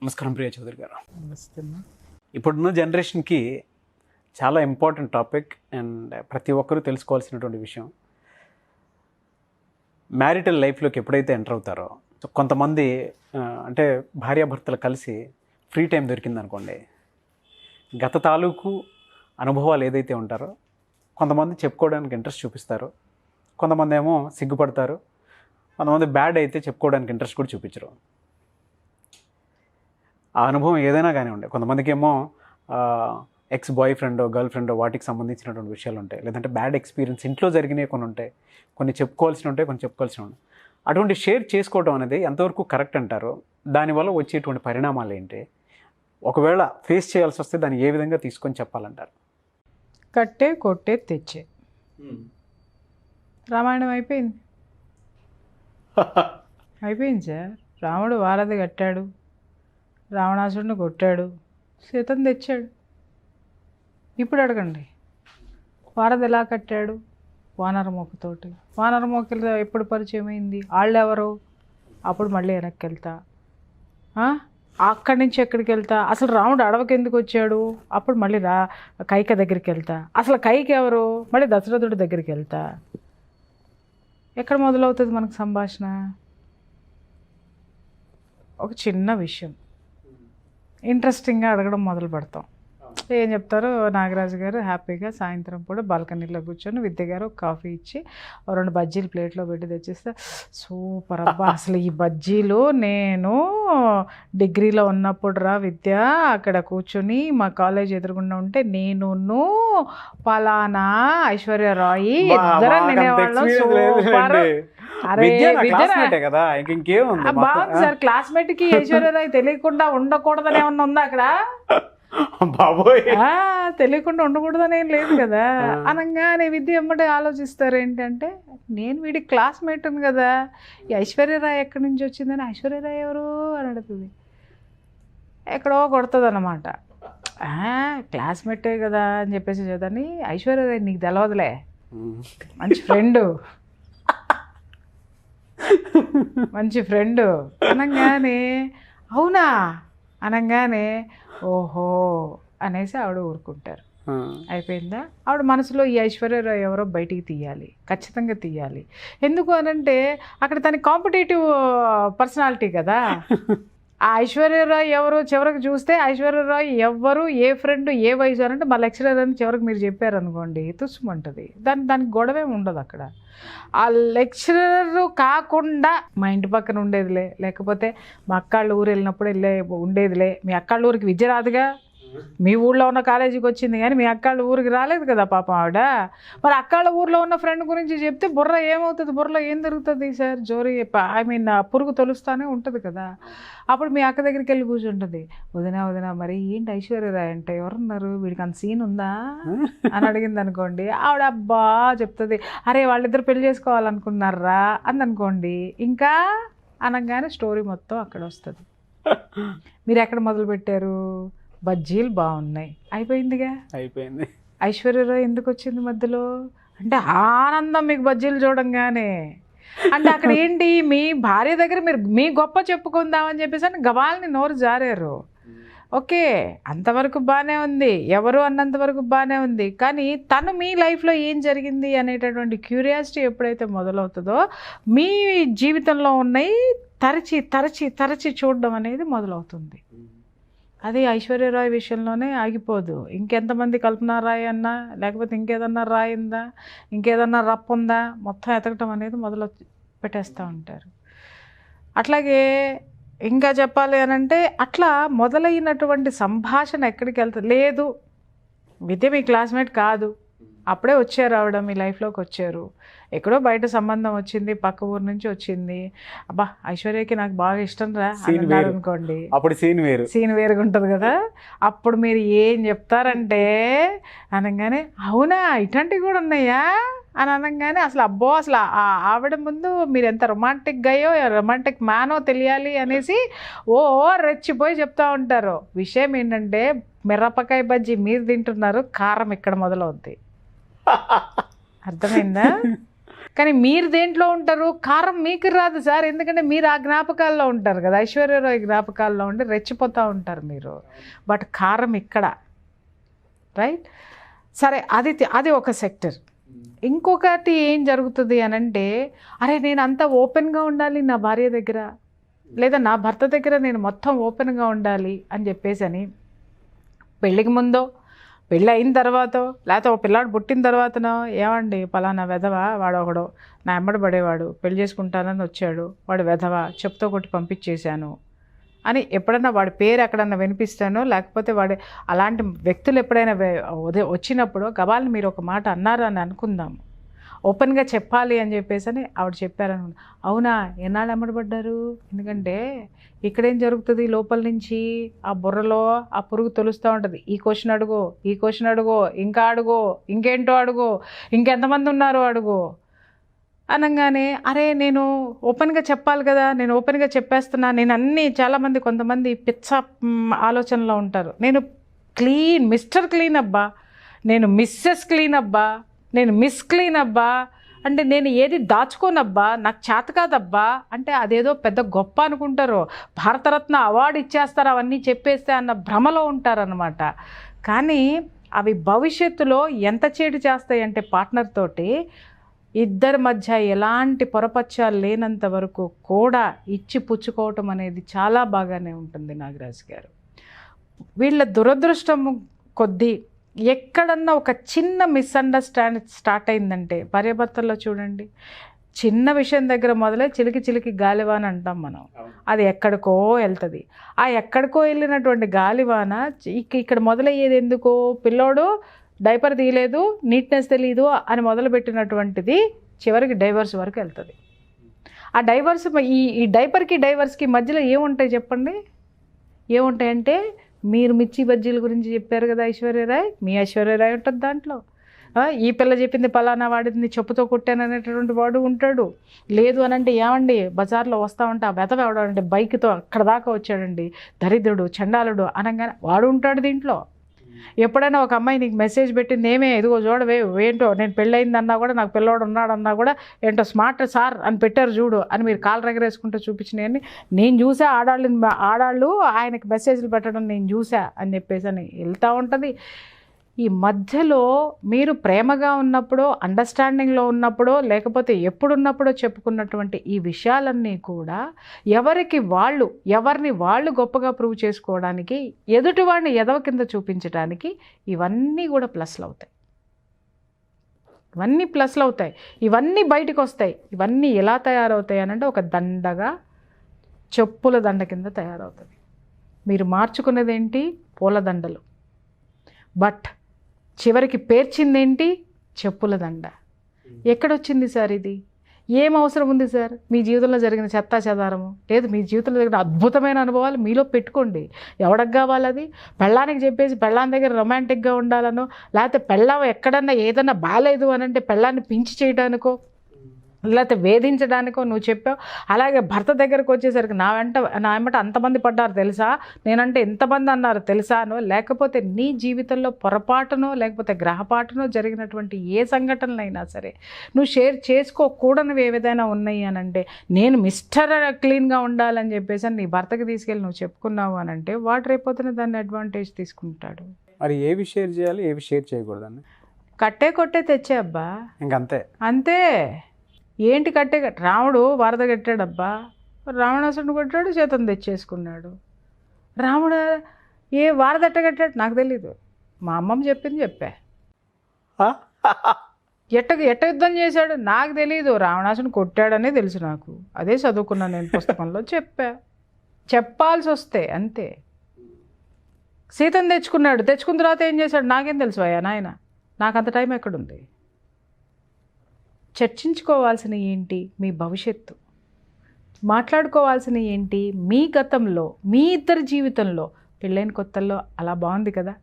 నమస్కారం ప్రియా చౌదరి గారు. నమస్తే. ఇప్పుడున్న జనరేషన్కి చాలా ఇంపార్టెంట్ టాపిక్ అండ్ ప్రతి ఒక్కరూ తెలుసుకోవాల్సినటువంటి విషయం. మ్యారిటల్ లైఫ్లోకి ఎప్పుడైతే ఎంటర్ అవుతారో కొంతమంది అంటే భార్యాభర్తలు కలిసి ఫ్రీ టైం దొరికిందనుకోండి, గత తాలూకు అనుభవాలు ఏదైతే ఉంటారో కొంతమంది చెప్పుకోవడానికి ఇంట్రెస్ట్ చూపిస్తారు, కొంతమంది ఏమో సిగ్గుపడతారు, కొంతమంది బ్యాడ్ అయితే చెప్పుకోవడానికి ఇంట్రెస్ట్ కూడా చూపించరు. ఆ అనుభవం ఏదైనా కానివ్వండి, కొంతమందికి ఏమో ఎక్స్ బాయ్ ఫ్రెండో గర్ల్ ఫ్రెండో వాటికి సంబంధించినటువంటి విషయాలు ఉంటాయి, లేదంటే బ్యాడ్ ఎక్స్పీరియన్స్ ఇంట్లో జరిగినవి కొన్ని ఉంటాయి, కొన్ని చెప్పుకోవాల్సి ఉంటాయి, కొన్ని చెప్పుకోవాల్సి ఉంటాయి. అటువంటి షేర్ చేసుకోవడం అనేది ఎంతవరకు కరెక్ట్ అంటారు? దానివల్ల వచ్చేటువంటి పరిణామాలు ఏంటి? ఒకవేళ ఫేస్ చేయాల్సి వస్తే దాన్ని ఏ విధంగా తీసుకొని చెప్పాలంటారు? కట్టే కొట్టే తెచ్చే రామాయణం అయిపోయింది. అయిపోయింది సార్. రాముడు వారధి కట్టాడు, రావణాసుడిని కొట్టాడు, సీతను తెచ్చాడు. ఇప్పుడు అడగండి, వారధి ఎలా కట్టాడు? వానరమోకతోటి. వానరమోకలు ఎప్పుడు పరిచయం అయింది? వాళ్ళు ఎవరు? అప్పుడు మళ్ళీ వెనక్కి వెళ్తా, అక్కడి నుంచి ఎక్కడికి వెళ్తా, అసలు రాముడు అడవికి ఎందుకు వచ్చాడు? అప్పుడు మళ్ళీ కైక దగ్గరికి వెళ్తా, అసలు కైక ఎవరు? మళ్ళీ దశరథుడి దగ్గరికి వెళ్తా. ఎక్కడ మొదలవుతుంది మనకు సంభాషణ? ఒక చిన్న విషయం ఇంట్రెస్టింగ్గా అడగడం మొదలు పెడతాం. ఏం చెప్తారు? నాగరాజు గారు హ్యాపీగా సాయంత్రం పూట బాల్కనీలో కూర్చొని విద్య గారు ఒక కాఫీ ఇచ్చి 2 బజ్జీలు ప్లేట్లో పెట్టి తెచ్చిస్తే, సూపర్ అబ్బా, అసలు ఈ బజ్జీలు నేను డిగ్రీలో ఉన్నప్పుడు రా విద్య అక్కడ కూర్చొని మా కాలేజ్ ఎదురుగుండా ఉంటే నేను పలానా ఐశ్వర్యరాయ్ ఇద్దరం తినేవాళ్ళం. సూపర్. అరే బాగుంది సార్. క్లాస్మేట్ కి ఐశ్వర్యరాయ్ తెలియకుండా ఉండకూడదని ఏమన్నా ఉందా అక్కడ? బాబోయ్, తెలియకుండా ఉండకూడదని ఏం లేదు కదా. అనగానే విద్య ఎమ్మటే ఆలోచిస్తారు ఏంటంటే, నేను వీడి క్లాస్మేట్ని కదా, ఈ ఐశ్వర్యరాయ్ ఎక్కడి నుంచి వచ్చిందని, ఐశ్వర్యరాయ్ ఎవరు అని అడుగుతుంది. ఎక్కడో కొడుతుంది అన్నమాట. క్లాస్మేటే కదా అని చెప్పేసి చదని, ఐశ్వర్యరాయ్ నీకు తెలవదులే, మంచి ఫ్రెండు, మంచి ఫ్రెండు అనగానే అవునా అనగానే ఓహో అనేసి ఆవిడ ఊరుకుంటారు. అయిపోయిందా? ఆవిడ మనసులో ఈ ఐశ్వర్యరాయ్ ఎవరో బయటికి తీయాలి, ఖచ్చితంగా తీయాలి. ఎందుకు అనంటే అక్కడ తన కాంపిటేటివ్ పర్సనాలిటీ కదా. ఆ ఐశ్వర్యరాయ్ ఎవరు చివరికి చూస్తే ఐశ్వర్యరాయ్ ఎవరు, ఏ ఫ్రెండ్, ఏ వయసు అనంటే మా లెక్చరర్ అని చివరికి మీరు చెప్పారనుకోండి, తుస్సుమంటుంది. దానికి గొడవే ఉండదు అక్కడ. ఆ లెక్చరర్ కాకుండా మా ఇంటి పక్కన ఉండేదిలే, లేకపోతే మా అక్కాళ్ళ ఊరు వెళ్ళినప్పుడు ఉండేదిలే. మీ అక్కాళ్ళ ఊరికి విద్య రాదుగా, మీ ఊళ్ళో ఉన్న కాలేజీకి వచ్చింది కానీ మీ అక్కాళ్ళ ఊరికి రాలేదు కదా పాపం ఆవిడ. మరి అక్కాళ్ళ ఊర్లో ఉన్న ఫ్రెండ్ గురించి చెప్తే బుర్ర ఏమవుతుంది? బుర్రలో ఏం జరుగుతుంది సార్? జోరి పురుగు తొలుస్తానే ఉంటుంది కదా. అప్పుడు మీ అక్క దగ్గరికి వెళ్ళి కూర్చుంటుంది. వదినా మరి ఏంటి ఐశ్వర్యరాయ్ అంటే ఎవరున్నారు, వీడికి అంత సీన్ ఉందా అని అడిగింది అనుకోండి. ఆవిడ అబ్బా చెప్తుంది, అరే వాళ్ళిద్దరు పెళ్లి చేసుకోవాలనుకున్నారా అందనుకోండి. ఇంకా అనగానే స్టోరీ మొత్తం అక్కడ వస్తుంది. మీరు ఎక్కడ మొదలు పెట్టారు? బజ్జీలు బాగున్నాయి, అయిపోయిందిగా, అయిపోయింది. ఐశ్వర్యరాయ్ ఎందుకు వచ్చింది మధ్యలో అంటే ఆనందం మీకు బజ్జీలు చూడంగానే. అంటే అక్కడ ఏంటి, మీ భార్య దగ్గర మీరు మీ గొప్ప చెప్పుకుందామని చెప్పేసి అని గవాల్ని నోరు జారారు. ఓకే, అంతవరకు బాగానే ఉంది, ఎవరు అన్నంతవరకు బాగానే ఉంది. కానీ తను మీ లైఫ్లో ఏం జరిగింది అనేటటువంటి క్యూరియాసిటీ ఎప్పుడైతే మొదలవుతుందో మీ జీవితంలో ఉన్నాయి తరచి తరచి తరచి చూడడం అనేది మొదలవుతుంది. అది ఐశ్వర్యరాయ్ విషయంలోనే ఆగిపోదు. ఇంకెంతమంది కల్పనారాయ్ అన్నా, లేకపోతే ఇంకేదన్నా రాయిందా, ఇంకేదన్నా రప్పుందా, మొత్తం ఎతకటం అనేది మొదలు పెట్టేస్తూ ఉంటారు. అట్లాగే ఇంకా చెప్పాలి అనంటే అట్లా మొదలైనటువంటి సంభాషణ ఎక్కడికి వెళ్తుంది? లేదు విద్య మీ క్లాస్మేట్ కాదు, అప్పుడే వచ్చారు ఆవిడ మీ లైఫ్లోకి వచ్చారు, ఎక్కడో బయట సంబంధం వచ్చింది, పక్క ఊరు నుంచి వచ్చింది, అబ్బా ఐశ్వర్యకి నాకు బాగా ఇష్టం రా అన్నారు అనుకోండి, అప్పుడు సీన్ వేరుగా ఉంటుంది కదా. అప్పుడు మీరు ఏం చెప్తారంటే అనగానే అవునా ఇట్లాంటివి కూడా ఉన్నాయా అని అనగానే అసలు అబ్బో అసలు ఆవిడ ముందు మీరు ఎంత రొమాంటిక్ గాయో రొమాంటిక్ మ్యానో తెలియాలి అనేసి ఓ రెచ్చిపోయి చెప్తా ఉంటారు. విషయం ఏంటంటే మిరపకాయ బజ్జీ మీరు తింటున్నారు, కారం ఇక్కడ మొదలవుద్ది. అర్థమైందా? కానీ మీరు దేంట్లో ఉంటారు? కారం మీకు రాదు సార్, ఎందుకంటే మీరు ఆ జ్ఞాపకాల్లో ఉంటారు కదా, ఐశ్వర్యరాయ్ జ్ఞాపకాల్లో ఉండి రెచ్చిపోతూ ఉంటారు మీరు. బట్ కారం ఇక్కడ, రైట్? సరే, అది ఒక సెక్టర్. ఇంకొకటి ఏం జరుగుతుంది అని అంటే, అరే నేను అంతా ఓపెన్గా ఉండాలి నా భార్య దగ్గర, లేదా నా భర్త దగ్గర నేను మొత్తం ఓపెన్గా ఉండాలి అని చెప్పేసి అని పెళ్ళికి ముందో, పెళ్ళి అయిన తర్వాతో, లేకపోతే ఒక పిల్లాడు పుట్టిన తర్వాతనో, ఏమండి పలానా వెధవ వాడు ఒకడు నా ఎమ్మడి పడేవాడు, పెళ్లి చేసుకుంటానని వచ్చాడు, వాడు వెధవ, చెప్తో కొట్టి పంపించేశాను అని ఎప్పుడన్నా వాడి పేరు ఎక్కడన్నా వినిపిస్తానో, లేకపోతే వాడి అలాంటి వ్యక్తులు ఎప్పుడైనా వచ్చినప్పుడు గబాల్ని మీరు ఒక మాట అన్నారు అని అనుకుందాము, ఓపెన్గా చెప్పాలి అని చెప్పేసి అని ఆవిడ చెప్పారనుకుంటా. అవునా, ఎన్నాళ్ళు ఎమ్మడబడ్డారు? ఎందుకంటే ఇక్కడేం జరుగుతుంది, లోపల నుంచి ఆ బుర్రలో ఆ పురుగు తొలుస్తూ ఉంటుంది. ఈ క్వశ్చన్ అడుగు, ఈ క్వశ్చన్ అడుగు, ఇంకా అడుగు, ఇంకేంటో అడుగు, ఇంకెంతమంది ఉన్నారు అడుగు అనగానే, అరే నేను ఓపెన్గా చెప్పాలి కదా, నేను ఓపెన్గా చెప్పేస్తున్నా, నేను అన్నీ చాలామంది కొంతమంది పిచ్చ ఆలోచనలో ఉంటారు. నేను క్లీన్, మిస్టర్ క్లీన్ అబ్బా, నేను మిస్సెస్ క్లీన్ అబ్బా, నేను మిస్ క్లీన్ అబ్బా, అంటే నేను ఏది దాచుకోనబ్బా, నాకు చేత కాదబ్బా అంటే అదేదో పెద్ద గొప్ప అనుకుంటారు. భారతరత్న అవార్డు ఇచ్చేస్తారు అవన్నీ చెప్పేస్తే అన్న భ్రమలో ఉంటారనమాట. కానీ అవి భవిష్యత్తులో ఎంత చేటు చేస్తాయి అంటే, పార్ట్నర్ తోటి ఇద్దరి మధ్య ఎలాంటి పొరపచ్చాలు లేనంత వరకు కూడా ఇచ్చి పుచ్చుకోవటం అనేది చాలా బాగానే ఉంటుంది నాగరాజు గారు. వీళ్ళ దురదృష్టం కొద్దీ ఎక్కడన్నా ఒక చిన్న మిస్అండర్స్టాండ్ స్టార్ట్ అయిందంటే, భార్యాభర్తల్లో చూడండి, చిన్న విషయం దగ్గర మొదలై చిలికి చిలికి గాలివాన అంటాం మనం, అది ఎక్కడికో వెళ్తుంది. ఆ ఎక్కడికో వెళ్ళినటువంటి గాలివాన ఇక్కడ మొదలయ్యేది ఎందుకో, పిల్లోడు డైపర్ తీయలేదు, నీట్నెస్ తెలియదు అని మొదలుపెట్టినటువంటిది చివరికి డైవర్స్ వరకు వెళ్తుంది. ఆ డైవర్స్, ఈ డైపర్కి డైవర్స్కి మధ్యలో ఏముంటాయి చెప్పండి? ఏముంటాయంటే, మీరు మిర్చి బజ్జీల గురించి చెప్పారు కదా ఐశ్వర్యరాయ్, మీ ఐశ్వర్యరాయ్ ఉంటుంది దాంట్లో. ఈ పిల్ల చెప్పింది పలానా వాడిని చెప్పుతో కొట్టాననేటటువంటి వాడు ఉంటాడు. లేదు అని అంటే, ఏమండి బజార్లో వస్తూ ఉంటే ఆ వెధవ ఎవడంటే బైక్తో అక్కడ దాకా వచ్చాడండి, దరిద్రుడు చండాలుడు అనగానే వాడు ఉంటాడు దీంట్లో. ఎప్పుడైనా ఒక అమ్మాయి నీకు మెసేజ్ పెట్టింది, ఏమే ఇదిగో చూడవే ఏంటో నేను పెళ్ళయిందన్నా కూడా, నాకు పిల్లోడు ఉన్నాడన్నా కూడా, ఏంటో స్మార్ట్ సార్ అని పెట్టారు చూడు అని మీరు కాలు రగరేసుకుంటూ చూపించినాయని నేను చూసా, ఆడాళ్ళు ఆయనకి మెసేజ్లు పెట్టడం నేను చూసా అని చెప్పేసి అని వెళ్తూ ఉంటుంది. ఈ మధ్యలో మీరు ప్రేమగా ఉన్నప్పుడో, అండర్స్టాండింగ్లో ఉన్నప్పుడో, లేకపోతే ఎప్పుడున్నప్పుడో చెప్పుకున్నటువంటి ఈ విషయాలన్నీ కూడా ఎవరిని వాళ్ళు గొప్పగా ప్రూవ్ చేసుకోవడానికి, ఎదుటివాడిని ఎదవ కింద చూపించడానికి ఇవన్నీ కూడా ప్లస్లు అవుతాయి. ఇవన్నీ ప్లస్లు అవుతాయి, ఇవన్నీ బయటకు వస్తాయి. ఇవన్నీ ఎలా తయారవుతాయి అని అంటే, ఒక దండగా, చెప్పుల దండ కింద తయారవుతుంది. మీరు మార్చుకున్నదేంటి? పూలదండలు. బట్ చివరికి పేర్చిందేంటి? చెప్పుల దండ. ఎక్కడొచ్చింది సార్ ఇది? ఏం అవసరం ఉంది సార్? మీ జీవితంలో జరిగిన చెత్తా చెదారము, లేదు మీ జీవితంలో జరిగిన అద్భుతమైన అనుభవాలు మీలో పెట్టుకోండి. ఎవరికి కావాలి అది? పెళ్ళానికి చెప్పేసి పెళ్ళాని దగ్గర రొమాంటిక్గా ఉండాలనో, లేకపోతే పెళ్ళాం ఎక్కడన్నా ఏదన్నా బాగాలేదు అని అంటే పెళ్ళాన్ని పించి చేయడానికో, లేకపోతే వేధించడానికో నువ్వు చెప్పావు. అలాగే భర్త దగ్గరకు వచ్చేసరికి నా వెంట అంతమంది పడ్డారు తెలుసా, నేనంటే ఎంతమంది అన్నారు తెలుసానో, లేకపోతే నీ జీవితంలో పొరపాటునో లేకపోతే గ్రహపాటునో జరిగినటువంటి ఏ సంఘటనలైనా సరే నువ్వు షేర్ చేసుకోకూడనివి ఏదైనా ఉన్నాయి అని అంటే, నేను మిస్టర్ క్లీన్గా ఉండాలని చెప్పేసి నీ భర్తకి తీసుకెళ్ళి నువ్వు చెప్పుకున్నావు అని అంటే, వాడు రేపొద్దున దాన్ని అడ్వాంటేజ్ తీసుకుంటాడు. మరి ఏవి షేర్ చేయాలి, ఏవి షేర్ చేయకూడదని? కొట్టే తెచ్చే అబ్బా, ఇంకంతే. అంతే. ఏంటి రాముడు వరద కట్టాడబ్బా, రావణాసురుడు కొట్టాడు, చేతం తెచ్చేసుకున్నాడు. రాముడు వరద కట్టాడు నాకు తెలీదు, మా అమ్మమ్మ చెప్పింది చెప్పా. ఎట్ట యుద్ధం చేశాడు నాకు తెలీదు, రావణాసురుడు కొట్టాడనే తెలుసు నాకు, అదే చదువుకున్నాను నేను పుస్తకంలో, చెప్పాల్సి వస్తే అంతే. సీతను తెచ్చుకున్న తర్వాత ఏం చేశాడు నాకేం తెలుసు అయ్యా నాయన, నాకు అంత టైం ఎక్కడుంది? చర్చించుకోవాల్సిన ఏంటి? మీ భవిష్యత్తు. మాట్లాడుకోవాల్సిన ఏంటి? మీ గతంలో, మీ ఇద్దరి జీవితంలో. పెళ్ళైన కొత్తల్లో అలా బాగుంది కదా,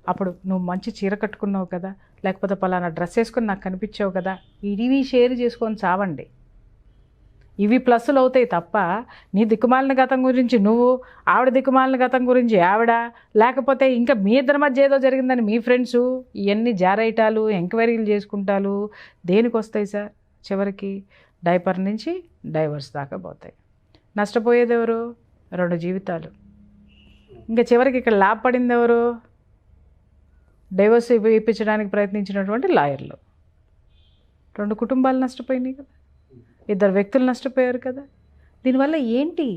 అప్పుడు నువ్వు మంచి చీర కట్టుకున్నావు కదా, లేకపోతే పలానా డ్రెస్ వేసుకొని నాకు కనిపించావు కదా, ఇవి షేర్ చేసుకొని చావండి. ఇవి ప్లస్సులు అవుతాయి తప్ప నీ దిక్కుమాలిన గతం గురించి నువ్వు, ఆవిడ దిక్కుమాలిన గతం గురించి ఆవిడ, లేకపోతే ఇంకా మీ ఇద్దరి మధ్య ఏదో జరిగిందని మీ ఫ్రెండ్సు, ఇవన్నీ జారైటాలు, ఎంక్వైరీలు చేసుకుంటాలు దేనికి వస్తాయి సార్? చివరికి డైపర్ నుంచి డైవర్స్ దాకా పోతాయి. నష్టపోయేది ఎవరు? 2 జీవితాలు. ఇంకా చివరికి ఇక్కడ లాభపడింది ఎవరు? డైవర్స్ ఇప్పించడానికి ప్రయత్నించినటువంటి లాయర్లు. 2 కుటుంబాలు నష్టపోయినాయి కదా, 2 వ్యక్తులు నష్టపోయారు కదా. దీనివల్ల ఏంటి?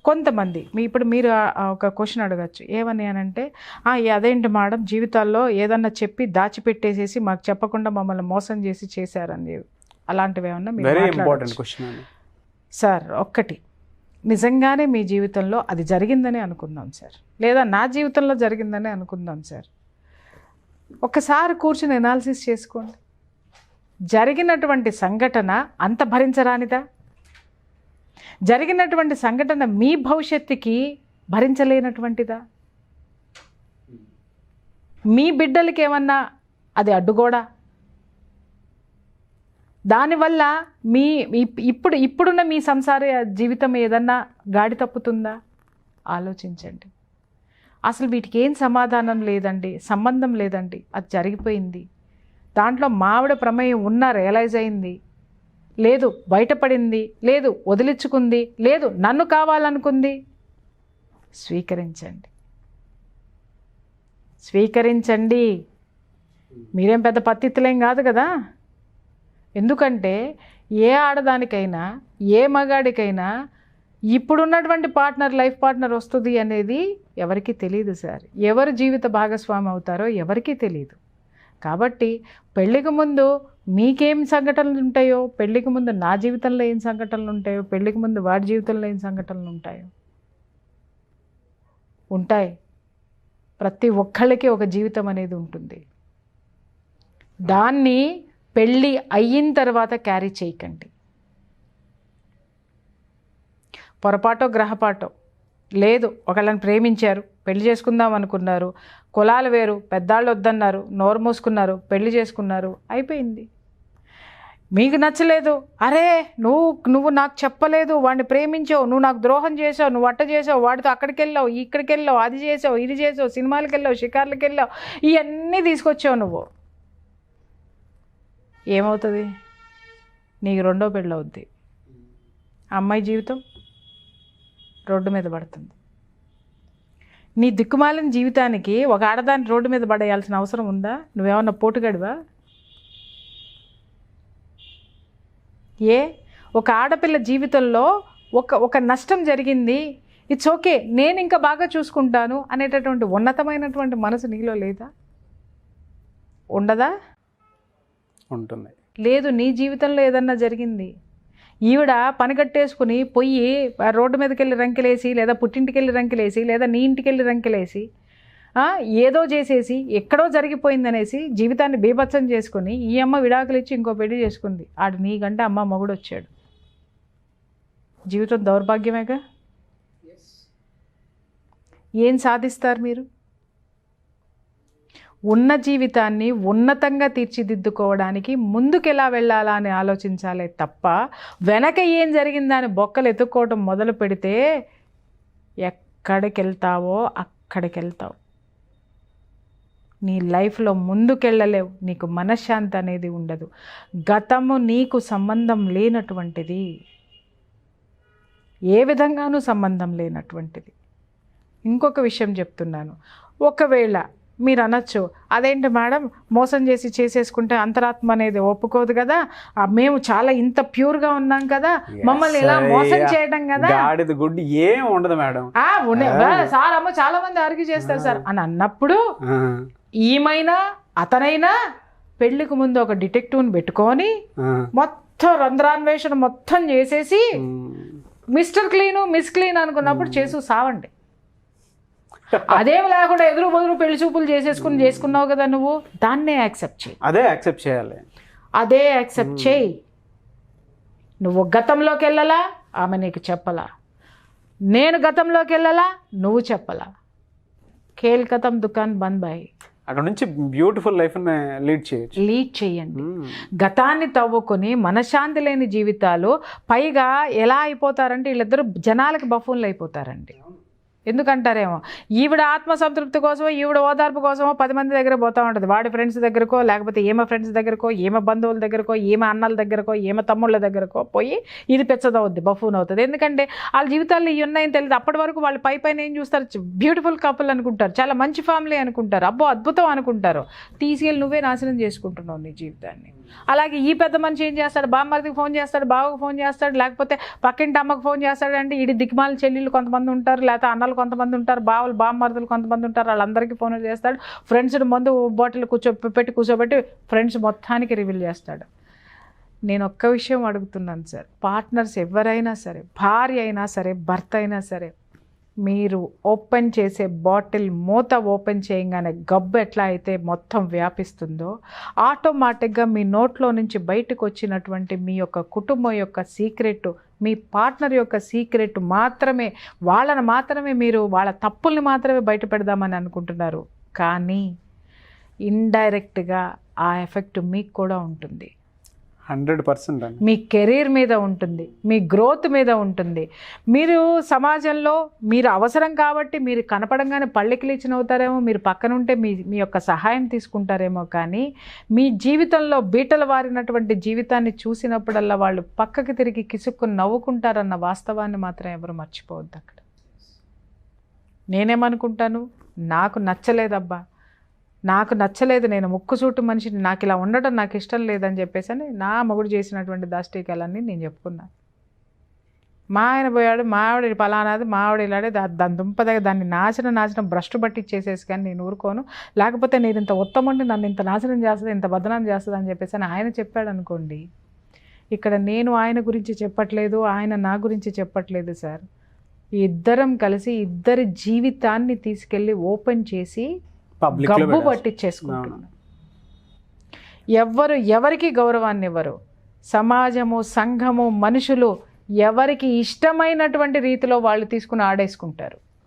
కొంతమంది ఇప్పుడు మీరు ఒక క్వశ్చన్ అడగచ్చు, ఏమని అనంటే అదేంటి మేడం జీవితాల్లో ఏదన్నా చెప్పి దాచిపెట్టేసేసి మాకు చెప్పకుండా మమ్మల్ని మోసం చేసి చేశారని, అలాంటివి ఏమన్నా మీరు సార్? ఒక్కటి, నిజంగానే మీ జీవితంలో అది జరిగిందని అనుకుందాం సార్, లేదా నా జీవితంలో జరిగిందని అనుకుందాం సార్. ఒక్కసారి కూర్చుని ఎనాలిసిస్ చేసుకోండి. జరిగినటువంటి సంఘటన అంత భరించరానిదా? జరిగినటువంటి సంఘటన మీ భవిష్యత్తుకి భరించలేనటువంటిదా? మీ బిడ్డలకి ఏమన్నా అది అడ్డుగోడా? దానివల్ల మీ ఇప్పుడున్న మీ సంసార జీవితం ఏదన్నా గాడి తప్పుతుందా? ఆలోచించండి. అసలు వీటికి ఏం సమాధానం లేదండి, సంబంధం లేదండి, అది జరిగిపోయింది. దాంట్లో మావిడ ప్రమేయం ఉన్నా రియలైజ్ అయింది, లేదు బయటపడింది, లేదు వదిలించుకుంది, లేదు నన్ను కావాలనుకుంది. స్వీకరించండి, స్వీకరించండి. మీరేం పెద్ద పత్తిత్తులేం కాదు కదా. ఎందుకంటే ఏ ఆడదానికైనా ఏ మగాడికైనా ఇప్పుడున్నటువంటి లైఫ్ పార్ట్నర్ వస్తుంది అనేది ఎవరికీ తెలియదు సార్. ఎవరు జీవిత భాగస్వామి అవుతారో ఎవరికీ తెలియదు. కాబట్టి పెళ్ళికి ముందు మీకేం సంఘటనలు ఉంటాయో, పెళ్ళికి ముందు నా జీవితంలో ఏం సంఘటనలు ఉంటాయో, పెళ్ళికి ముందు వాడి జీవితంలో ఏం సంఘటనలు ఉంటాయో ఉంటాయి. ప్రతి ఒక్కళ్ళకి ఒక జీవితం అనేది ఉంటుంది. దాన్ని పెళ్ళి అయిన తర్వాత క్యారీ చేయకండి. పొరపాటో గ్రహపాటో లేదు, ఒకళ్ళని ప్రేమించారు, పెళ్లి చేసుకుందాం అనుకున్నారు, కులాలు వేరు, పెద్దాళ్ళు వద్దన్నారు, నోరు మూసుకున్నారు, పెళ్లి చేసుకున్నారు, అయిపోయింది. మీకు నచ్చలేదు, అరే నువ్వు నాకు చెప్పలేదు, వాడిని ప్రేమించావు, నువ్వు నాకు ద్రోహం చేసావు, నువ్వు అట్ట చేసావు, వాడితో అక్కడికి వెళ్ళావు, ఇక్కడికి వెళ్ళావు, అది చేసావు, ఇది చేసావు, సినిమాలకు వెళ్ళావు, షికార్లకు వెళ్ళావు, ఇవన్నీ తీసుకొచ్చావు నువ్వు. ఏమవుతుంది? నీకు 2వ పెళ్ళి అవుద్ది. అమ్మాయి జీవితం రోడ్డు మీద పడుతుంది. నీ దిక్కుమాలిన జీవితానికి ఒక ఆడదాన్ని రోడ్డు మీద పడేయాల్సిన అవసరం ఉందా? నువ్వేమన్నా పోటుగడివా? ఒక ఆడపిల్ల జీవితంలో ఒక నష్టం జరిగింది, ఇట్స్ ఓకే, నేను ఇంకా బాగా చూసుకుంటాను అనేటటువంటి ఉన్నతమైనటువంటి మనసు నీలో లేదా? ఉండదా? ఉంటుంది. లేదు. నీ జీవితంలో ఏదన్నా జరిగింది, ఈవిడ పని కట్టేసుకుని పొయ్యి రోడ్డు మీదకి వెళ్ళి రంకెలేసి, లేదా పుట్టింటికి వెళ్ళి రంకెలేసి, లేదా నీ ఇంటికి వెళ్ళి రంకెలేసి, ఏదో చేసేసి ఎక్కడో జరిగిపోయిందనేసి జీవితాన్ని బీభత్సం చేసుకుని ఈ అమ్మ విడాకులు ఇచ్చి ఇంకో పెళ్లి చేసుకుంది. ఆడు నీకంటే అమ్మ మగుడు వచ్చాడు. జీవితం దౌర్భాగ్యమేగా. ఏం సాధిస్తారు మీరు? ఉన్న జీవితాన్ని ఉన్నతంగా తీర్చిదిద్దుకోవడానికి ముందుకు ఎలా వెళ్ళాలా అని ఆలోచించాలే తప్ప వెనక ఏం జరిగిందని బొక్కలు ఎత్తుక్కోవడం మొదలు పెడితే ఎక్కడికి వెళ్తావో అక్కడికి వెళ్తావు. నీ లైఫ్లో ముందుకెళ్ళలేవు, నీకు మనశ్శాంతి అనేది ఉండదు. గతము నీకు సంబంధం లేనటువంటిది, ఏ విధంగానూ సంబంధం లేనటువంటిది. ఇంకొక విషయం చెప్తున్నాను. ఒకవేళ మీరు అనొచ్చు, అదేంటి మేడం మోసం చేసి చేసేసుకుంటే అంతరాత్మ అనేది ఒప్పుకోదు కదా, మేము చాలా ఇంత ప్యూర్గా ఉన్నాం కదా, మమ్మల్ని ఇలా మోసం చేయడం కదా, గుడ్డి ఏం ఉండదు మేడం. చాలా మంది ఆర్గ్యూ చేస్తారు సార్ అని అన్నప్పుడు, ఈమైనా అతనైనా పెళ్లికి ముందు ఒక డిటెక్టివ్ని పెట్టుకొని మొత్తం రంధ్రాన్వేషణ మొత్తం చేసేసి మిస్టర్ క్లీను మిస్ క్లీన్ అనుకున్నప్పుడు చేసు సావండి. అదేం లేకుండా ఎదురు బదురు పెళ్లి చూపులు చేసుకున్నావు కదా నువ్వు, దాన్నే యాక్సెప్ట్ చేయి. అదే యాక్సెప్ట్ చేయాలి, అదే యాక్సెప్ట్ చేయి. నువ్వు గతంలోకి వెళ్ళాలా, ఆమె నీకు చెప్పలా. నేను గతంలోకి వెళ్ళాలా, నువ్వు చెప్పలా. ఖేల్ ఖతం దుకాన్ బంద్ బాయ్. అక్కడ నుంచి బ్యూటిఫుల్ లైఫ్ లీడ్ చేయండి. గతాన్ని తవ్వుకొని మనశ్శాంతి లేని జీవితాలు, పైగా ఎలా అయిపోతారంటే వీళ్ళిద్దరు జనాలకి బఫూన్లు అయిపోతారండి. ఎందుకంటారేమో ఈవిడ ఆత్మసంతృప్తి కోసమో ఈవిడ ఓదార్పు కోసమో 10 మంది దగ్గర పోతూ ఉంటుంది. వాడి ఫ్రెండ్స్ దగ్గరకో, లేకపోతే ఈమె ఫ్రెండ్స్ దగ్గరకో, ఈమె బంధువుల దగ్గరకో, ఈమె అన్నల దగ్గరకో, ఈమె తమ్ముళ్ళ దగ్గరకో పోయి ఇది పెచ్చదవుద్ది, బఫూన్ అవుతుంది. ఎందుకంటే వాళ్ళ జీవితాల్లో ఇవి ఉన్నాయని తెలియదు. అప్పటి వరకు వాళ్ళు పైన ఏం చూస్తారు, బ్యూటిఫుల్ కపుల్ అనుకుంటారు, చాలా మంచి ఫ్యామిలీ అనుకుంటారు, అబ్బో అద్భుతం అనుకుంటారు. తీసుకెళ్ళి నువ్వే నాశనం చేసుకుంటున్నావు నీ జీవితాన్ని. అలాగే ఈ పెద్ద మనిషి ఏం చేస్తాడు, బామ్మర్దికి ఫోన్ చేస్తాడు, బావకు ఫోన్ చేస్తాడు, లేకపోతే పక్కింటి అమ్మకు ఫోన్ చేస్తాడు. అంటే ఇది దిక్మాల చెల్లెళ్ళు కొంతమంది ఉంటారు, లేకపోతే అన్నలు కొంతమంది ఉంటారు, బావలు బామ్మర్దులు కొంతమంది ఉంటారు, వాళ్ళందరికీ ఫోన్లు చేస్తాడు. ఫ్రెండ్స్ మందు బాటిల్ కూర్చోబెట్టి ఫ్రెండ్స్ మొత్తానికి రివీల్ చేస్తాడు. నేను ఒక్క విషయం అడుగుతున్నాను సార్, పార్ట్నర్స్ ఎవరైనా సరే, భార్య అయినా సరే, భర్త అయినా సరే, మీరు ఓపెన్ చేసే బాటిల్ మూత ఓపెన్ చేయగానే గబ్బు ఎట్లా అయితే మొత్తం వ్యాపిస్తుందో, ఆటోమేటిక్గా మీ నోట్లో నుంచి బయటకు వచ్చినటువంటి మీ యొక్క కుటుంబం యొక్క సీక్రెట్, మీ పార్ట్నర్ యొక్క సీక్రెట్ మాత్రమే, వాళ్ళని మాత్రమే మీరు వాళ్ళ తప్పుల్ని మాత్రమే బయట పెడదామని అనుకుంటున్నారు. కానీ ఇండైరెక్ట్గా ఆ ఎఫెక్ట్ మీకు కూడా ఉంటుంది. 100% అండి. మీ కెరీర్ మీద ఉంటుంది, మీ గ్రోత్ మీద ఉంటుంది. మీరు సమాజంలో మీరు అవసరం కాబట్టి మీరు కనపడంగానే పళ్ళెకిలిచిన అవుతారేమో, మీరు పక్కన ఉంటే మీ యొక్క సహాయం తీసుకుంటారేమో, కానీ మీ జీవితంలో బీటలు వారినటువంటి జీవితాన్ని చూసినప్పుడల్లా వాళ్ళు పక్కకి తిరిగి కిసుక్కుని నవ్వుకుంటారన్న వాస్తవాన్ని మాత్రం ఎవరు మర్చిపోవద్దు. అక్కడ నేనేమనుకుంటాను, నాకు నచ్చలేదబ్బా, నాకు నచ్చలేదు, నేను ముక్కుసూటు మనిషిని, నాకు ఇలా ఉండటం నాకు ఇష్టం లేదని చెప్పేసి అని నా మొగుడు చేసినటువంటి దాష్టికాలన్నీ నేను చెప్పుకున్నాను. మా ఆయన పోయాడు, మా ఆవిడ పలానాది, మా ఆవిడ ఇలాడే, దాని దుంపదగా దాన్ని నాశనం భ్రష్టు బట్టి చేసేసి, కానీ నేను ఊరుకోను, లేకపోతే నేను ఇంత ఉత్తమండి నన్ను ఇంత నాశనం చేస్తుంది, ఇంత బదనాం చేస్తుంది అని చెప్పేసి అని ఆయన చెప్పాడు అనుకోండి. ఇక్కడ నేను ఆయన గురించి చెప్పట్లేదు, ఆయన నా గురించి చెప్పట్లేదు సార్. ఇద్దరం కలిసి ఇద్దరి జీవితాన్ని తీసుకెళ్ళి ఓపెన్ చేసి గబ్బు పట్టించేసుకుంటున్నాను. ఎవరికి గౌరవాన్ని ఇవ్వరు. సమాజము, సంఘము, మనుషులు ఎవరికి ఇష్టమైనటువంటి రీతిలో వాళ్ళు తీసుకుని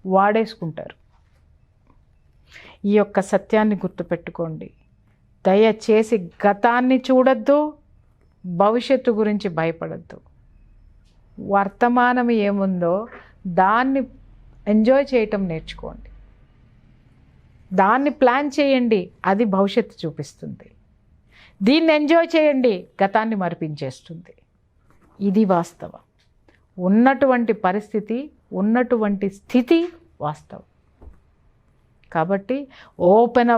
వాడేసుకుంటారు. ఈ యొక్క సత్యాన్ని గుర్తుపెట్టుకోండి. దయచేసి గతాన్ని చూడొద్దు, భవిష్యత్తు గురించి భయపడద్దు. వర్తమానం ఏముందో దాన్ని ఎంజాయ్ చేయటం నేర్చుకోండి, దాన్ని ప్లాన్ చేయండి, అది భవిష్యత్తు చూపిస్తుంది. దీన్ని ఎంజాయ్ చేయండి, గతాన్ని మరిపించేస్తుంది. ఇది వాస్తవం. ఉన్నటువంటి పరిస్థితి, ఉన్నటువంటి స్థితి వాస్తవం. కాబట్టి ఓపెన్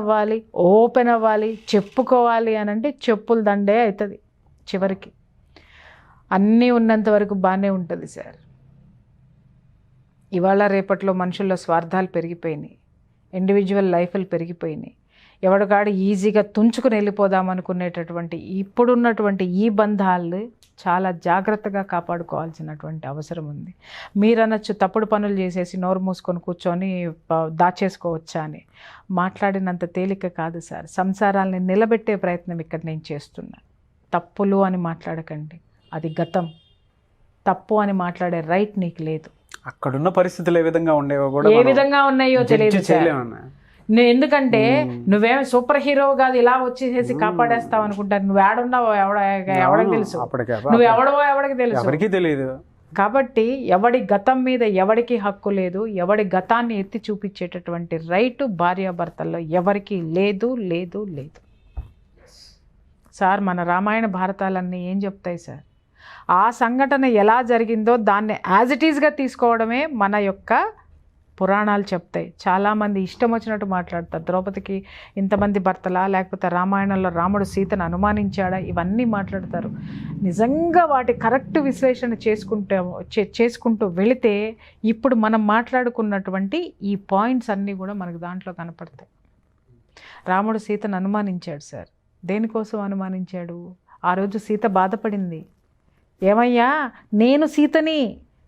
అవ్వాలి, చెప్పుకోవాలి అని అంటే చెప్పుల దండే అవుతుంది. చివరికి అన్నీ ఉన్నంత వరకు బాగానే ఉంటుంది సార్. ఇవాళ రేపట్లో మనుషుల్లో స్వార్థాలు పెరిగిపోయినాయి, ఇండివిజువల్ లైఫ్లు పెరిగిపోయినాయి. ఎవడికాడు ఈజీగా తుంచుకుని వెళ్ళిపోదాం అనుకునేటటువంటి ఇప్పుడున్నటువంటి ఈ బంధాలు చాలా జాగ్రత్తగా కాపాడుకోవాల్సినటువంటి అవసరం ఉంది. మీరనొచ్చు తప్పుడు పనులు చేసేసి నోరు మూసుకొని కూర్చొని దాచేసుకోవచ్చా అని. మాట్లాడినంత తేలిక కాదు సార్. సంసారాల్ని నిలబెట్టే ప్రయత్నం ఇక్కడ నేను చేస్తున్నా. తప్పులు అని మాట్లాడకండి, అది గతం. తప్పు అని మాట్లాడే రైట్ నీకు లేదు. అక్కడున్న పరిస్థితులు ఏ విధంగా ఉండేవో కూడా ఏ విధంగా ఉన్నాయో తెలియదు. ఎందుకంటే నువ్వేం సూపర్ హీరో కాదు, ఇలా వచ్చేసేసి కాపాడేస్తావు అనుకుంటారు. నువ్వు ఏడున్నావో ఎవడికి తెలుసు, నువ్వు ఎవడికి తెలుసు, ఎవరికి తెలియదు. కాబట్టి ఎవడి గతం మీద ఎవడికి హక్కు లేదు. ఎవడి గతాన్ని ఎత్తి చూపించేటటువంటి రైటు భార్యాభర్తల్లో ఎవరికి లేదు. సార్, మన రామాయణ భారతాలన్నీ ఏం చెప్తాయి సార్? ఆ సంఘటన ఎలా జరిగిందో దాన్ని యాజ్ ఇట్ ఈజ్గా తీసుకోవడమే మన యొక్క పురాణాలు చెప్తాయి. చాలామంది ఇష్టం వచ్చినట్టు మాట్లాడతారు. ద్రౌపదికి ఇంతమంది భర్తలా, లేకపోతే రామాయణంలో రాముడు సీతను అనుమానించాడా, ఇవన్నీ మాట్లాడతారు. నిజంగా వాటి కరెక్ట్ విశ్లేషణ చేసుకుంటూ వెళితే ఇప్పుడు మనం మాట్లాడుకున్నటువంటి ఈ పాయింట్స్ అన్నీ కూడా మనకు దాంట్లో కనపడతాయి. రాముడు సీతను అనుమానించాడు సార్. దేనికోసం అనుమానించాడు? ఆ రోజు సీత బాధపడింది. ఏమయ్యా, నేను సీతని,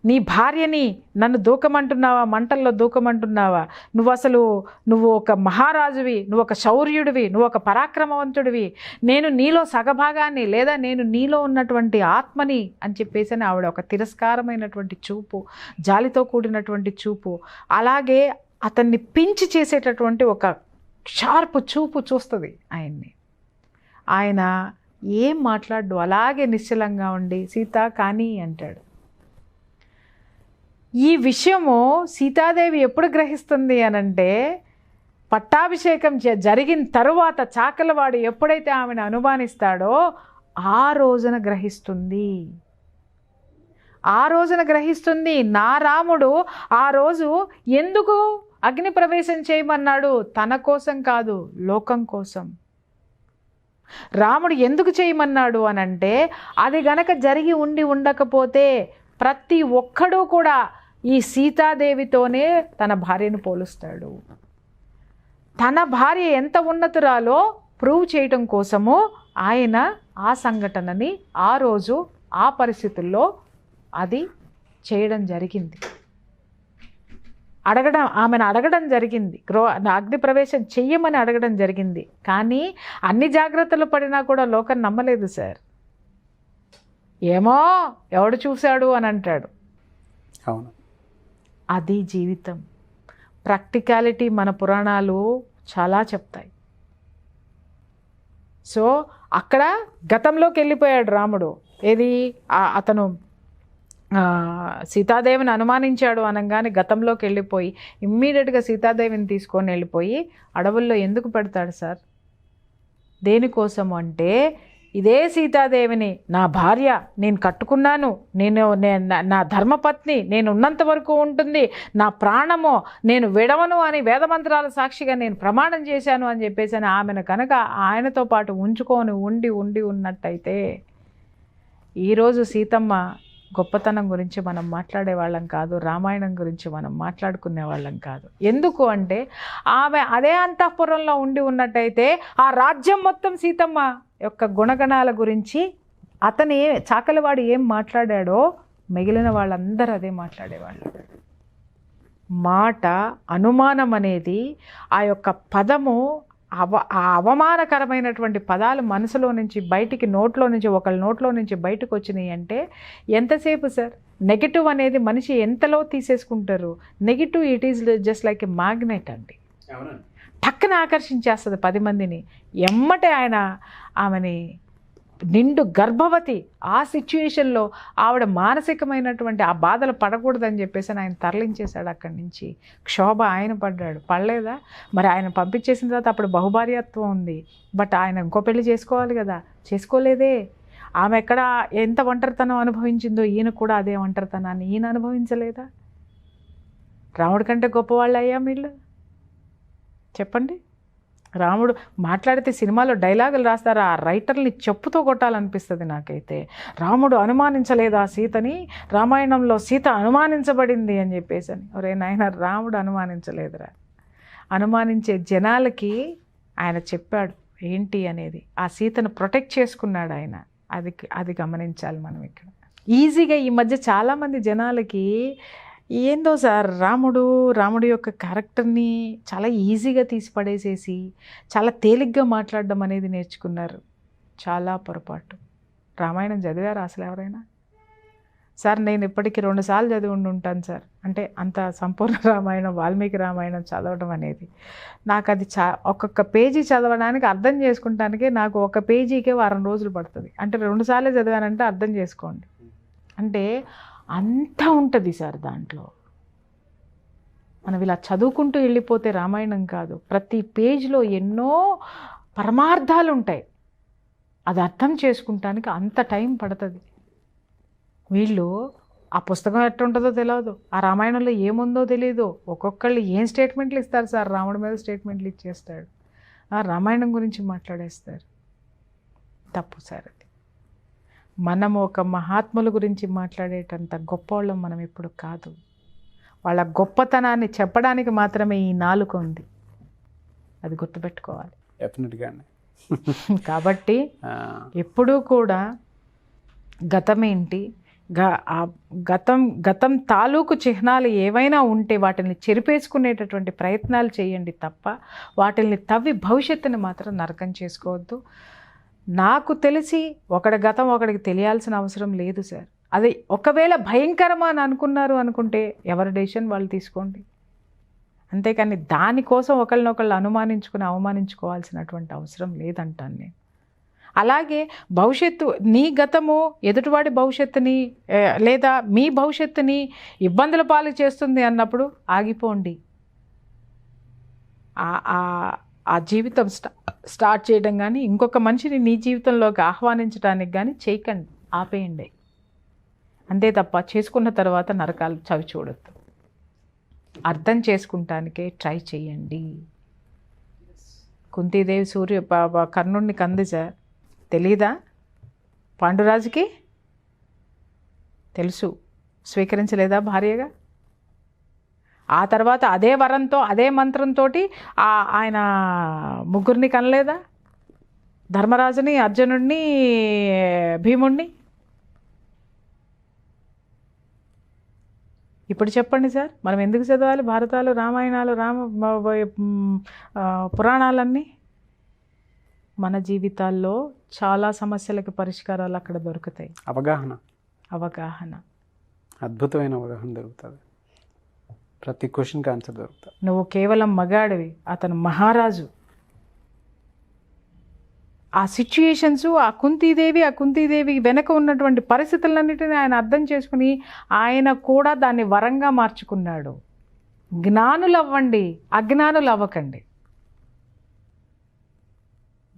నీ భార్యని, నన్ను దూకమంటున్నావా, మంటల్లో దూకమంటున్నావా? నువ్వు ఒక మహారాజువి, నువ్వు ఒక శౌర్యుడివి, నువ్వు ఒక పరాక్రమవంతుడివి, నేను నీలో సగభాగాన్ని, లేదా నేను నీలో ఉన్నటువంటి ఆత్మని అని చెప్పేసి ఆవిడ ఒక తిరస్కారమైనటువంటి చూపు, జాలితో కూడినటువంటి చూపు, అలాగే అతన్ని పించి చేసేటటువంటి ఒక షార్ప్ చూపు చూస్తుంది ఆయన్ని. ఆయన ఏం మాట్లాడు, అలాగే నిశ్చలంగా ఉండి సీత కానీ అంటాడు. ఈ విషయము సీతాదేవి ఎప్పుడు గ్రహిస్తుంది అనంటే పట్టాభిషేకం జరిగిన తరువాత చాకలవాడు ఎప్పుడైతే ఆమెను అనుమానిస్తాడో ఆ రోజున గ్రహిస్తుంది. ఆ రోజున గ్రహిస్తుంది నా రాముడు ఆ రోజు ఎందుకు అగ్ని ప్రవేశం చేయమన్నాడు, తన కోసం కాదు లోకం కోసం. రాముడు ఎందుకు చేయమన్నాడు అనంటే అది గనక జరిగి ఉండకపోతే ప్రతి ఒక్కడూ కూడా ఈ సీతాదేవితోనే తన భార్యను పోలుస్తాడు. తన భార్య ఎంత ఉన్నతురాలో ప్రూవ్ చేయటం కోసము ఆయన ఆ సంఘటనని ఆ రోజు ఆ పరిస్థితుల్లో అది చేయడం జరిగింది. ఆమెను అడగడం జరిగింది, అగ్ని ప్రవేశం చెయ్యమని అడగడం జరిగింది. కానీ అన్ని జాగ్రత్తలు పడినా కూడా లోకం నమ్మలేదు సార్. ఏమో ఎవడు చూశాడు అని అంటాడు. అవును, అది జీవితం. ప్రాక్టికాలిటీ మన పురాణాలు చాలా చెప్తాయి. సో అక్కడ గతంలోకి వెళ్ళిపోయాడు రాముడు. ఏది అతను సీతాదేవిని అనుమానించాడు అనగానే గతంలోకి వెళ్ళిపోయి ఇమ్మీడియట్గా సీతాదేవిని తీసుకొని వెళ్ళిపోయి అడవుల్లో ఎందుకు పెడతాడు సార్? దేనికోసం అంటే ఇదే సీతాదేవిని నా భార్య, నేను కట్టుకున్నాను, నా ధర్మపత్ని, నేను ఉన్నంత వరకు ఉంటుంది, నా ప్రాణము నేను విడవను అని వేదమంత్రాల సాక్షిగా నేను ప్రమాణం చేశాను అని చెప్పేసి ఆమెను కనుక ఆయనతో పాటు ఉంచుకొని ఉండి ఉన్నట్టయితే ఈరోజు సీతమ్మ గొప్పతనం గురించి మనం మాట్లాడే వాళ్ళం కాదు, రామాయణం గురించి మనం మాట్లాడుకునే వాళ్ళం కాదు. ఎందుకు అంటే ఆమె అదే అంతఃపురంలో ఉన్నట్టయితే ఆ రాజ్యం మొత్తం సీతమ్మ యొక్క గుణగణాల గురించి చాకలివాడు ఏం మాట్లాడాడో మిగిలిన వాళ్ళందరూ అదే మాట్లాడేవాళ్ళు. మాట అనుమానం అనేది ఆ యొక్క పదము ఆ అవమానకరమైనటువంటి పదాలు మనసులో నుంచి బయటికి ఒకళ్ళ నోట్లో నుంచి బయటకు వచ్చినాయి అంటే ఎంతసేపు సార్? నెగిటివ్ అనేది మనిషి ఎంతలో తీసేసుకుంటారు. Negative it is just like a magnet అండి. టక్కున ఆకర్షించేస్తుంది 10 మందిని. ఎమ్మటే ఆమెని నిండు గర్భవతి ఆ సిచ్యుయేషన్లో ఆవిడ మానసికమైనటువంటి ఆ బాధలు పడకూడదని చెప్పేసి ఆయన తరలించేశాడు అక్కడి నుంచి. క్షోభ ఆయన పడలేదా? మరి ఆయన పంపించేసిన తర్వాత అప్పుడు బహుభార్యత్వం ఉంది, బట్ ఆయన ఇంకో పెళ్లి చేసుకోవాలి కదా, చేసుకోలేదే. ఆమె ఎక్కడ ఎంత ఒంటరితనం అనుభవించిందో ఈయన కూడా అదే ఒంటరితనాన్ని ఈయన అనుభవించలేదా? రాముడి కంటే గొప్పవాళ్ళు అయ్యా వీళ్ళు? చెప్పండి. రాముడు మాట్లాడితే సినిమాలో డైలాగులు రాస్తారు, ఆ రైటర్ని చెప్పుతో కొట్టాలనిపిస్తుంది నాకైతే. రాముడు అనుమానించలేదా సీతని? రామాయణంలో సీత అనుమానించబడింది అని చెప్పేసి అని. ఒరే నాయన, రాముడు అనుమానించలేదురా. అనుమానించే జనాలకి ఆయన చెప్పాడు ఏంటి అనేది. ఆ సీతను ప్రొటెక్ట్ చేసుకున్నాడు ఆయన. అది గమనించాలి మనం ఇక్కడ. ఈజీగా ఈ మధ్య చాలామంది జనాలకి ఏందో సార్ రాముడి యొక్క క్యారెక్టర్ని చాలా ఈజీగా తీసి పడేసేసి చాలా తేలిగ్గా మాట్లాడడం అనేది నేర్చుకున్నారు. చాలా పొరపాటు. రామాయణం చదివారు అసలు ఎవరైనా? సార్ నేను ఇప్పటికీ 2 సార్లు చదివి ఉంటాను సార్. అంటే అంత సంపూర్ణ రామాయణం, వాల్మీకి రామాయణం చదవడం అనేది నాకు అది ఒక్కొక్క పేజీ చదవడానికి అర్థం చేసుకుంటానికే నాకు ఒక పేజీకే వారం రోజులు పడుతుంది. అంటే 2 సార్లు చదివానంటే అర్థం చేసుకోండి. అంటే అంతా ఉంటుంది సార్ దాంట్లో. మనం ఇలా చదువుకుంటూ వెళ్ళిపోతే రామాయణం కాదు, ప్రతి పేజ్లో ఎన్నో పరమార్థాలు ఉంటాయి. అది అర్థం చేసుకుంటానికి అంత టైం పడుతుంది. వీళ్ళు ఆ పుస్తకం ఎట్టుంటుందో తెలియదు, ఆ రామాయణంలో ఏముందో తెలియదు. ఒక్కొక్కళ్ళు ఏం స్టేట్మెంట్లు ఇస్తారు సార్, రాముడి మీద స్టేట్మెంట్లు ఇచ్చేస్తాడు, ఆ రామాయణం గురించి మాట్లాడేస్తారు. తప్పు సార్ అది. మనము ఒక మహాత్ముల గురించి మాట్లాడేటంత గొప్పవాళ్ళం మనం ఎప్పుడు కాదు. వాళ్ళ గొప్పతనాన్ని చెప్పడానికి మాత్రమే ఈ నాలుక ఉంది, అది గుర్తుపెట్టుకోవాలి. డెఫినెట్గా. కాబట్టి ఎప్పుడూ కూడా గతం ఏంటి, గతం తాలూకు చిహ్నాలు ఏవైనా ఉంటే వాటిని చెరిపేసుకునేటటువంటి ప్రయత్నాలు చేయండి తప్ప వాటిని తవ్వి భవిష్యత్తుని మాత్రం నరకం చేసుకోవద్దు. నాకు తెలిసి ఒకడి గతం ఒకడికి తెలియాల్సిన అవసరం లేదు సార్. అది ఒకవేళ భయంకరమా అని అనుకుంటే ఎవరి డెసిషన్ వాళ్ళు తీసుకోండి. అంతేకాని దానికోసం ఒకళ్ళనొకళ్ళు అవమానించుకోవాల్సినటువంటి అవసరం లేదంటాను నేను. అలాగే భవిష్యత్తు, నీ గతము ఎదుటివాడి భవిష్యత్తుని లేదా మీ భవిష్యత్తుని ఇబ్బందుల పాలు చేస్తుంది అన్నప్పుడు ఆగిపోండి. ఆ జీవితం స్టార్ట్ చేయడం కానీ ఇంకొక మనిషిని నీ జీవితంలోకి ఆహ్వానించడానికి కానీ చేయకండి, ఆపేయండి. అంతే తప్ప చేసుకున్న తర్వాత నరకాలు చవి చూడొద్దు. అర్థం చేసుకుంటానికే ట్రై చేయండి. కుంతీదేవి కర్ణుడిని కంది సార్, తెలీదా? పాండురాజుకి తెలుసు, స్వీకరించలేదా భార్యగా? ఆ తర్వాత అదే వరంతో అదే మంత్రంతో ఆయన ముగ్గురిని కనలేదా? ధర్మరాజుని, అర్జునుడిని, భీముడిని. ఇప్పుడు చెప్పండి సార్, మనం ఎందుకు చదవాలి భారతాలు, రామాయణాలు, పురాణాలన్నీ? మన జీవితాల్లో చాలా సమస్యలకు పరిష్కారాలు అక్కడ దొరుకుతాయి. అవగాహన అద్భుతమైన అవగాహన దొరుకుతుంది. ప్రతి క్వశ్చన్కి ఆన్సర్ దొరుకుతుంది. నువ్వు కేవలం మగాడివి, అతను మహారాజు. ఆ సిచ్యుయేషన్స్, ఆ కుంతీదేవి వెనక ఉన్నటువంటి పరిస్థితులన్నిటిని ఆయన అర్థం చేసుకుని ఆయన కూడా దాన్ని వరంగా మార్చుకున్నాడు. జ్ఞానులు అవ్వండి, అజ్ఞానులు అవ్వకండి.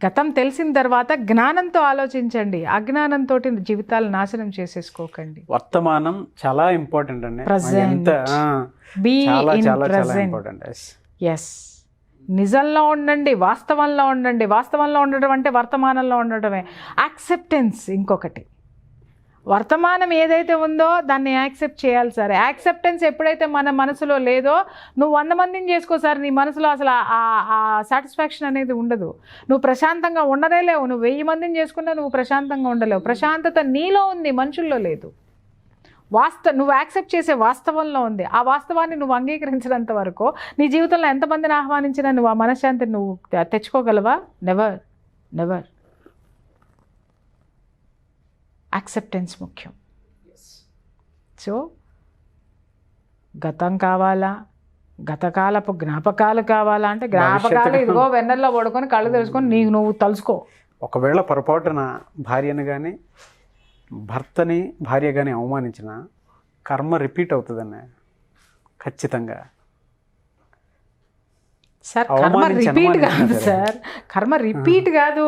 గతం తెలిసిన తర్వాత జ్ఞానంతో ఆలోచించండి, అజ్ఞానంతో జీవితాలు నాశనం చేసేసుకోకండి. వర్తమానం చాలా ఇంపార్టెంట్ అండి. ఎస్, నిజంలో ఉండండి, వాస్తవంలో ఉండండి. వాస్తవంలో ఉండడం అంటే వర్తమానంలో ఉండడమే. యాక్సెప్టెన్స్ ఇంకొకటి. వర్తమానం ఏదైతే ఉందో దాన్ని యాక్సెప్ట్ చేయాలి సార్. యాక్సెప్టెన్స్ ఎప్పుడైతే మన మనసులో లేదో, నువ్వు 100 మందిని చేసుకో సార్, నీ మనసులో అసలు ఆ సాటిస్ఫాక్షన్ అనేది ఉండదు. నువ్వు ప్రశాంతంగా ఉండలేవు. నువ్వు 1000 మందిని చేసుకున్నా నువ్వు ప్రశాంతంగా ఉండలేవు. ప్రశాంతత నీలో ఉంది, మనుషుల్లో లేదు. నువ్వు యాక్సెప్ట్ చేసే వాస్తవంలో ఉంది. ఆ వాస్తవాన్ని నువ్వు అంగీకరించినంత వరకు నీ జీవితంలో ఎంతమందిని ఆహ్వానించినా నువ్వు ఆ మనశ్శాంతిని నువ్వు తెచ్చుకోగలవా? నెవర్. యాక్సెప్టెన్స్ ముఖ్యం. సో గతం కావాలా, గతకాలపు జ్ఞాపకాలు కావాలా అంటే జ్ఞాపకాలు ఇదిగో వెన్నెల్లో పడుకొని కళ్ళు తెలుసుకొని నీకు నువ్వు తలుసుకో. ఒకవేళ పొరపాటున భార్యను కానీ భర్తని భార్య కానీ అవమానించిన కర్మ రిపీట్ అవుతుందన్న ఖచ్చితంగా. సార్ కర్మ రిపీట్ కాదు సార్, కర్మ రిపీట్ కాదు,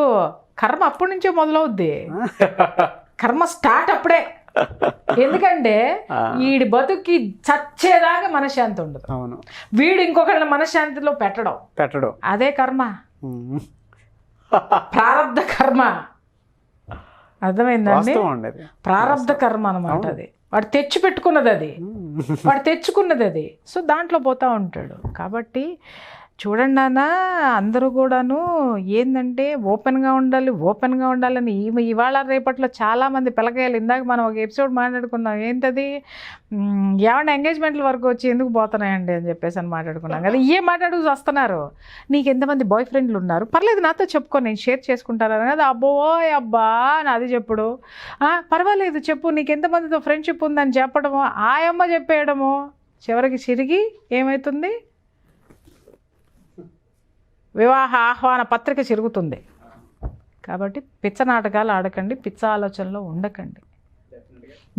కర్మ అప్పటి నుంచే మొదలవుద్ది. కర్మ స్టార్ట్ అప్పుడే. ఎందుకంటే వీడి బతుకి చచ్చేదాకా మనశ్శాంతి ఉండదు. అవును, వీడు ఇంకొకళ్ళ మనశ్శాంతిలో పెట్టడం అదే కర్మ, ప్రారబ్ధ కర్మ. అర్థమైందండి? ప్రారబ్ధ కర్మ అనమాట అది. వాడు తెచ్చుకున్నది అది. సో దాంట్లో పోతూ ఉంటాడు. కాబట్టి చూడండి నాన్న, అందరూ కూడాను ఏంటంటే ఓపెన్గా ఉండాలని ఇవాళ రేపట్లో చాలామంది పిల్లకాయలు, ఇందాక మనం ఒక ఎపిసోడ్ మాట్లాడుకున్నాం, ఏంటది, ఏమన్నా ఎంగేజ్మెంట్ల వరకు వచ్చి ఎందుకు పోతున్నాయండి అని చెప్పేసి అని మాట్లాడుకున్నాం కదా. మాట్లాడుకు వస్తున్నారు. నీకు ఎంతమంది బాయ్ ఫ్రెండ్లు ఉన్నారు, పర్లేదు నాతో చెప్పుకో, నేను షేర్ చేసుకుంటాను కదా. అబ్బా నాది చెప్పుడు, పర్వాలేదు చెప్పు, నీకు ఎంతమందితో ఫ్రెండ్షిప్ ఉందని చెప్పడము, ఆయమ్మ చెప్పేయడము, చివరికి చిరిగి ఏమవుతుంది, వివాహ ఆహ్వాన పత్రిక చిరుగుతుంది. కాబట్టి పిచ్చ నాటకాలు ఆడకండి, పిచ్చ ఆలోచనలో ఉండకండి.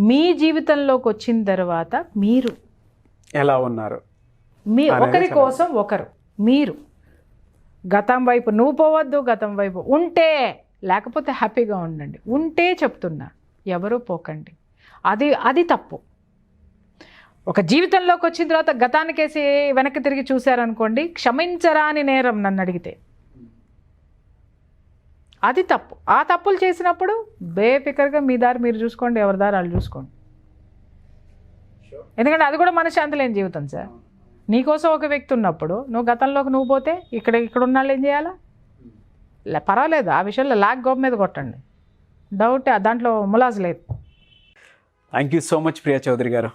మీ జీవితంలోకి వచ్చిన తర్వాత మీరు ఎలా ఉన్నారు, ఒకరి కోసం ఒకరు, మీరు గతం వైపు నువ్వు పోవద్దు, గతం వైపు ఉంటే, లేకపోతే హ్యాపీగా ఉండండి. ఉంటే చెప్తున్నా, ఎవరూ పోకండి. అది తప్పు. ఒక జీవితంలోకి వచ్చిన తర్వాత గతానికేసి వెనక్కి తిరిగి చూశారనుకోండి, క్షమించరాని నేరం నన్ను అడిగితే. అది తప్పు. ఆ తప్పులు చేసినప్పుడు బేఫికర్గా మీ దారి మీరు చూసుకోండి, ఎవరి దారి వాళ్ళు చూసుకోండి. ఎందుకంటే అది కూడా మనశ్శాంతి లేని జీవితం సార్. నీకోసం ఒక వ్యక్తి ఉన్నప్పుడు నువ్వు గతంలోకి నువ్వు పోతే ఇక్కడ ఉన్న వాళ్ళు ఏం చేయాలా? పర్వాలేదు, ఆ విషయంలో గోప మీద కొట్టండి, డౌట్ దాంట్లో ములాజ్ లేదు. Thank you so much Priya Chaudhary గారు.